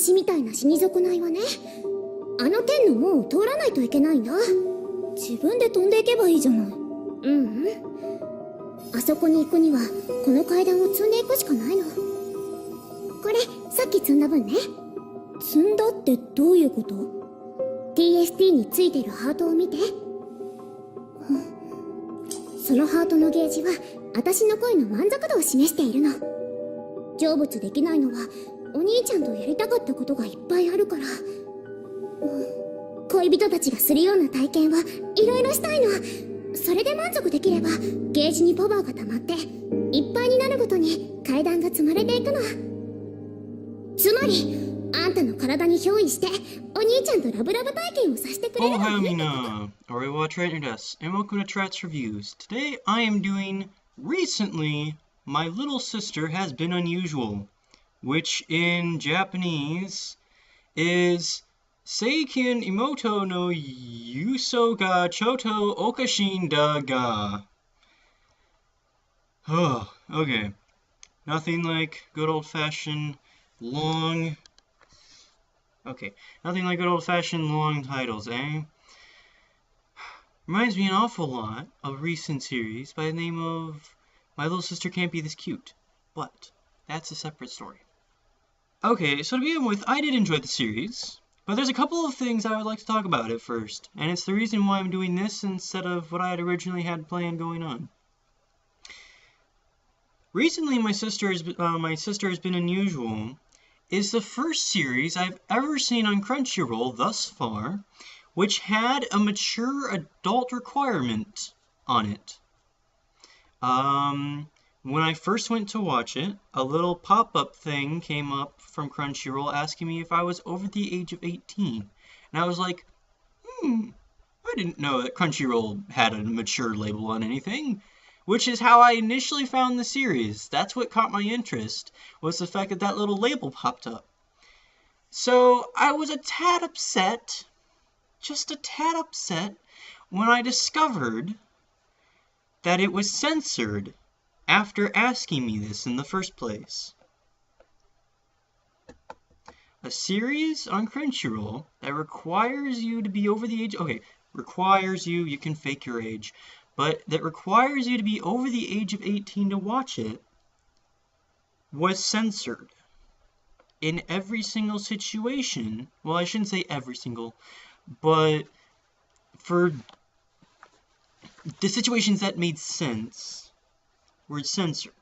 私みたいな死に損ないはね、あの天の門を通らないといけないんだ。自分で飛んでいけばいいじゃない。あそこに行くにはこの階段を積んでいくしかないの。これさっき積んだ分ね。積んだってどういうこと？ TST についてるハートを見て。そのハートのゲージは私の恋の満足度を示しているの。成仏できないのはお兄ちゃんとやりたかったことがいっぱいあるから。恋人たちがするような体験はいろいろしたいの。それで満足できればゲージにパワーが溜まっていっぱいになるごとに階段が積まれていくの。つまりあんたの体に憑依してお兄ちゃんとラブラブ体験をさせてくれるの。Ohayou mina, Ore wa Trat desu, and welcome to Trat's Reviews. Today I am doing Recently My Little Sister Has Been Unusual, which in Japanese is Saikin Imōto no Yōsu ga Chotto Okashiin da ga. Oh, okay. Nothing like good old-fashioned long... Okay, nothing like good old-fashioned long titles, eh? Reminds me an awful lot of a recent series by the name of My Little Sister Can't Be This Cute. But that's a separate story. Okay, so to begin with, I did enjoy the series, but there's a couple of things I would like to talk about at first, and it's the reason why I'm doing this instead of what I had originally had planned going on. Recently, My Sister Has Been Unusual is the first series I've ever seen on Crunchyroll thus far, which had a mature adult requirement on it. When I first went to watch it, a little pop-up thing came up from Crunchyroll asking me if I was over the age of 18. And I was like, I didn't know that Crunchyroll had a mature label on anything. Which is how I initially found the series. That's what caught my interest, was the fact that that little label popped up. So I was a tad upset, just a tad upset, when I discovered that it was censored after asking me this in the first place. A series on Crunchyroll that requires you to be over the age... Okay, requires you, you can fake your age, but that requires you to be over the age of 18 to watch it, was censored. In every single situation, well, I shouldn't say every single, but for the situations that made sense, were censored.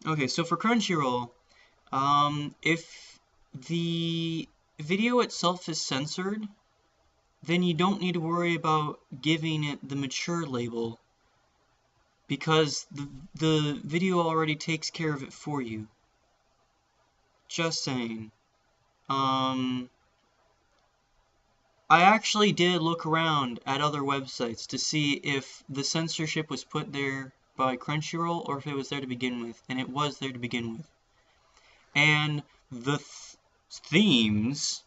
Okay, so for Crunchyroll, if the video itself is censored, then you don't need to worry about giving it the mature label, because the video already takes care of it for you. Just saying. I actually did look around at other websites to see if the censorship was put there by Crunchyroll or if it was there to begin with, and it was there to begin with. And the themes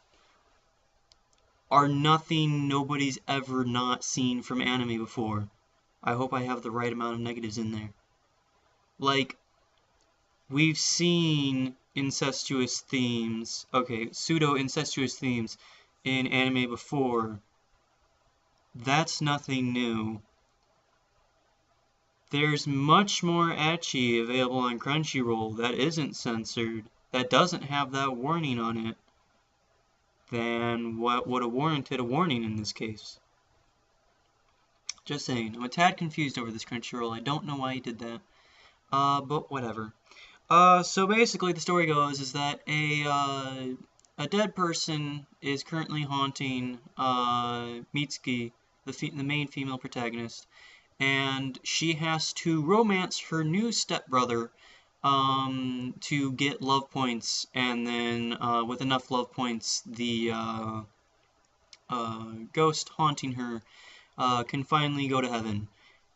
are nothing nobody's ever not seen from anime before. I hope I have the right amount of negatives in there. Like, we've seen incestuous themes, pseudo-incestuous themes in anime before. That's nothing new. There's much more ecchi available on Crunchyroll that isn't censored, that doesn't have that warning on it, than what would have warranted a warning in this case. Just saying. I'm a tad confused over this Crunchyroll. I don't know why he did that. But whatever. So basically the story goes is that a dead person is currently haunting Mitsuki, the main female protagonist, and she has to romance her new stepbrother to get love points, and then with enough love points, the ghost haunting her can finally go to heaven.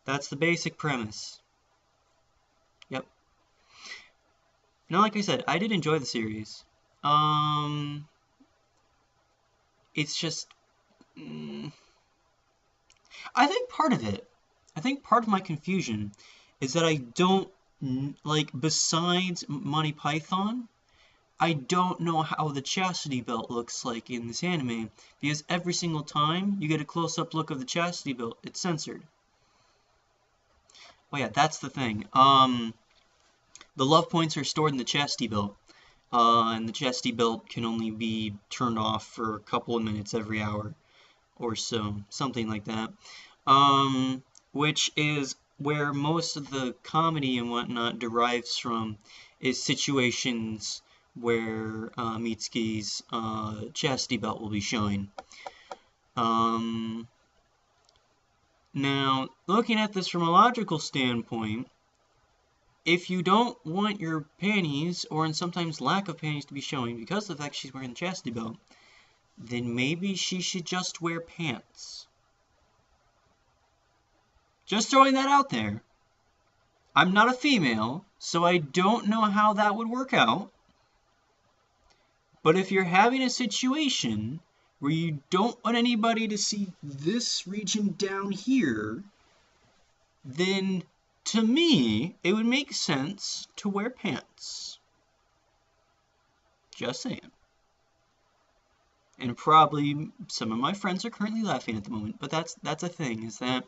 That's the basic premise. Yep. Now, like I said, I did enjoy the series. It's just... I think part of my confusion is that I don't like, besides Monty Python, I don't know how the chastity belt looks like in this anime, because every single time you get a close-up look of the chastity belt, it's censored. Oh yeah, that's the thing. The love points are stored in the chastity belt, and the chastity belt can only be turned off for a couple of minutes every hour or so, something like that. Which is where most of the comedy and whatnot derives from, is situations where Mitsuki's chastity belt will be showing. Now, looking at this from a logical standpoint, if you don't want your panties, or in sometimes lack of panties, to be showing because of the fact she's wearing the chastity belt, then maybe she should just wear pants. Just throwing that out there. I'm not a female, so I don't know how that would work out. But if you're having a situation where you don't want anybody to see this region down here, then to me, it would make sense to wear pants. Just saying. And probably some of my friends are currently laughing at the moment, but that's a thing, is that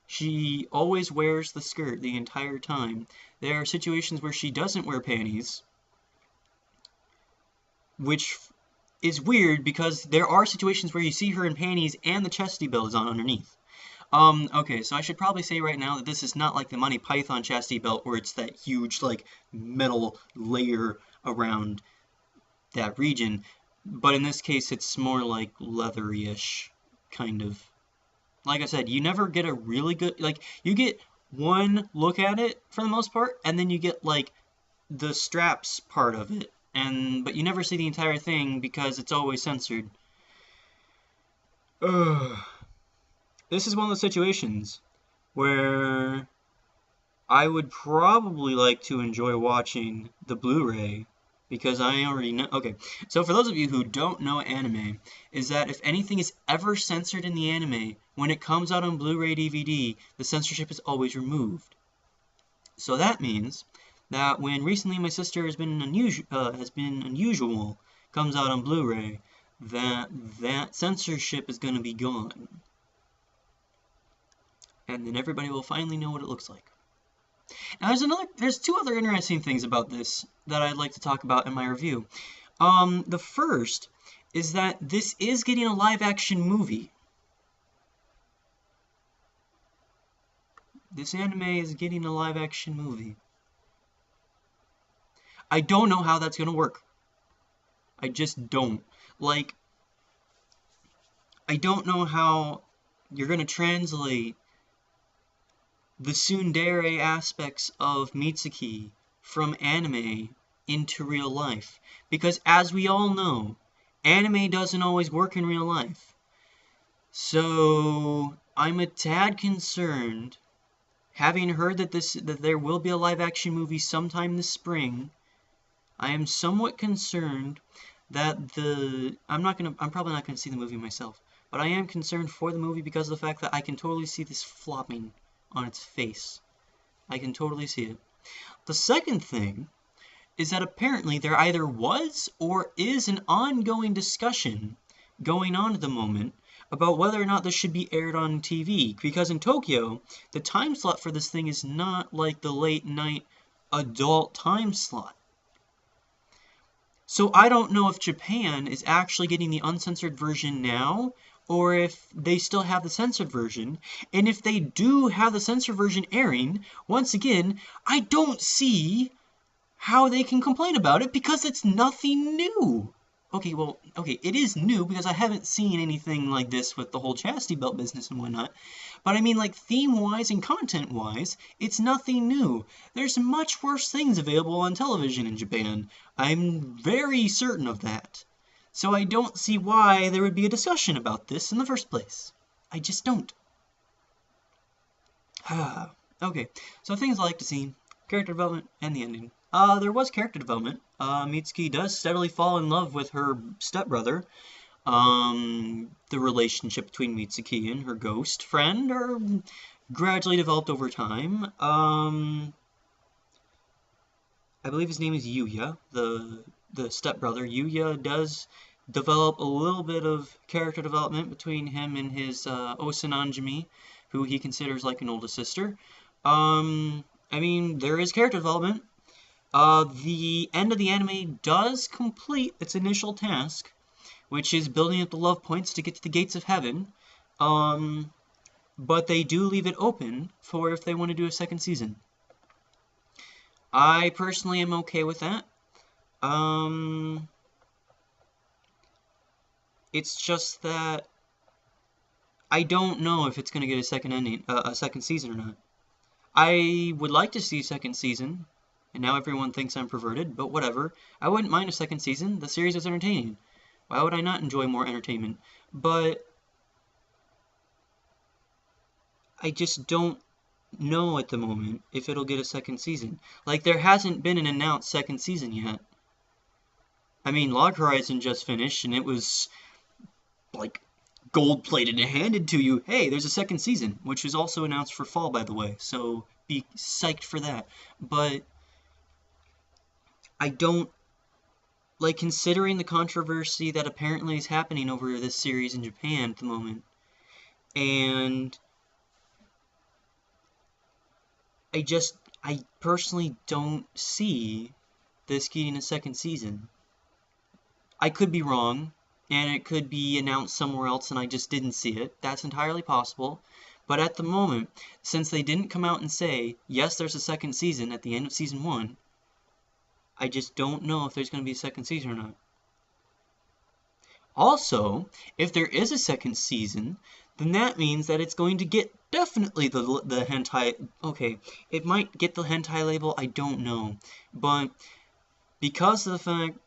she always wears the skirt the entire time. There are situations where she doesn't wear panties, which is weird because there are situations where you see her in panties and the chastity belt is on underneath. Okay, so I should probably say right now that this is not like the Monty Python chastity belt where it's that huge, like, metal layer around that region, but in this case it's more like leathery-ish, kind of. Like I said, you never get a really good, like, you get one look at it for the most part, and then you get, like, the straps part of it, but you never see the entire thing because it's always censored. This is one of those situations where I would probably like to enjoy watching the Blu-ray, because I already know. Okay, so for those of you who don't know anime, is that if anything is ever censored in the anime, when it comes out on Blu-ray DVD, the censorship is always removed. So that means that when recently My Sister Has Been Unusual comes out on Blu-ray, that censorship is going to be gone. And then everybody will finally know what it looks like. Now there's two other interesting things about this that I'd like to talk about in my review. The first is that this is getting a live-action movie. This anime is getting a live-action movie. I don't know how that's going to work. I just don't. Like, I don't know how you're going to translate the tsundere aspects of Mitsuki from anime into real life. Because as we all know, anime doesn't always work in real life. So I'm a tad concerned, having heard that there will be a live action movie sometime this spring. I am somewhat concerned that I'm probably not gonna see the movie myself, but I am concerned for the movie because of the fact that I can totally see this flopping on its face. I can totally see it. The second thing is that apparently there either was or is an ongoing discussion going on at the moment about whether or not this should be aired on TV, because in Tokyo, the time slot for this thing is not like the late night adult time slot. So I don't know if Japan is actually getting the uncensored version now, or if they still have the censored version. And if they do have the censored version airing, once again, I don't see how they can complain about it because it's nothing new. Okay, it is new because I haven't seen anything like this with the whole chastity belt business and whatnot. But I mean, like, theme-wise and content-wise, it's nothing new. There's much worse things available on television in Japan. I'm very certain of that. So I don't see why there would be a discussion about this in the first place. I just don't. Okay, so things I like to see: character development and the ending. There was character development. Mitsuki does steadily fall in love with her stepbrother. The relationship between Mitsuki and her ghost friend are gradually developed over time. I believe his name is Yuya, the stepbrother. Yuya does develop a little bit of character development between him and his Osananjimi, who he considers like an older sister. I mean, there is character development. The end of the anime does complete its initial task, which is building up the love points to get to the gates of heaven. But they do leave it open for if they want to do a second season. I personally am okay with that. It's just that I don't know if it's going to get a second season or not. I would like to see a second season, and now everyone thinks I'm perverted, but whatever. I wouldn't mind a second season. The series is entertaining. Why would I not enjoy more entertainment? But I just don't know at the moment if it'll get a second season. Like, there hasn't been an announced second season yet. I mean, Log Horizon just finished, and it was, like, gold-plated and handed to you. Hey, there's a second season, which is also announced for fall, by the way, so be psyched for that. But I don't, like, considering the controversy that apparently is happening over this series in Japan at the moment, and I personally don't see this getting a second season. I could be wrong, and it could be announced somewhere else and I just didn't see it. That's entirely possible. But at the moment, since they didn't come out and say, yes, there's a second season at the end of season 1, I just don't know if there's going to be a second season or not. Also, if there is a second season, then that means that it's going to get definitely the hentai. Okay, it might get the hentai label, I don't know. But because of the fact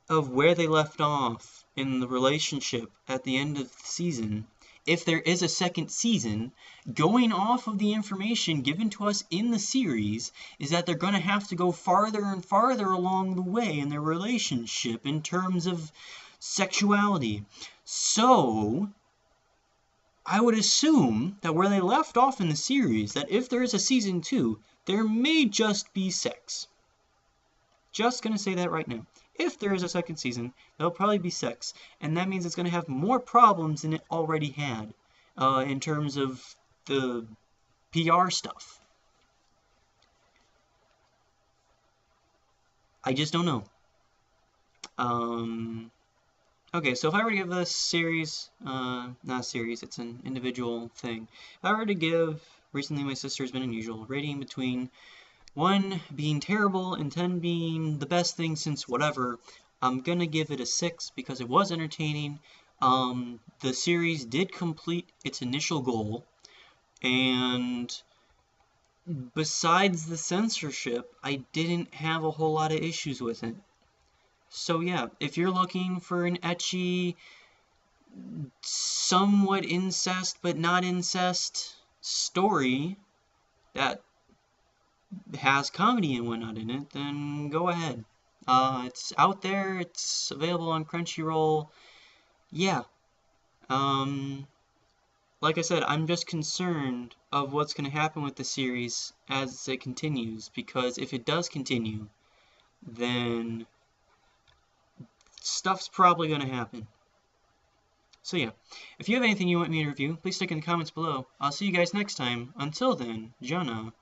of where they left off in the relationship at the end of the season, if there is a second season, going off of the information given to us in the series, is that they're going to have to go farther and farther along the way in their relationship in terms of sexuality. So I would assume that where they left off in the series, that if there is a season 2, there may just be sex. Just gonna say that right now. If there is a second season, there'll probably be sex, and that means it's gonna have more problems than it already had, in terms of the PR stuff. I just don't know. Okay, so if I were to give this series, not a series, it's an individual thing. If I were to give Recently My Sister Has Been Unusual a rating between 1 being terrible and 10 being the best thing since whatever, I'm gonna give it a 6 because it was entertaining. The series did complete its initial goal, and besides the censorship, I didn't have a whole lot of issues with it. So yeah, if you're looking for an ecchi, somewhat incest but not incest story that has comedy and whatnot in it, then go ahead. It's out there, it's available on Crunchyroll. Yeah. Like I said, I'm just concerned of what's going to happen with the series as it continues, because if it does continue, then stuff's probably going to happen. So yeah, if you have anything you want me to review, please stick in the comments below. I'll see you guys next time. Until then, Jana.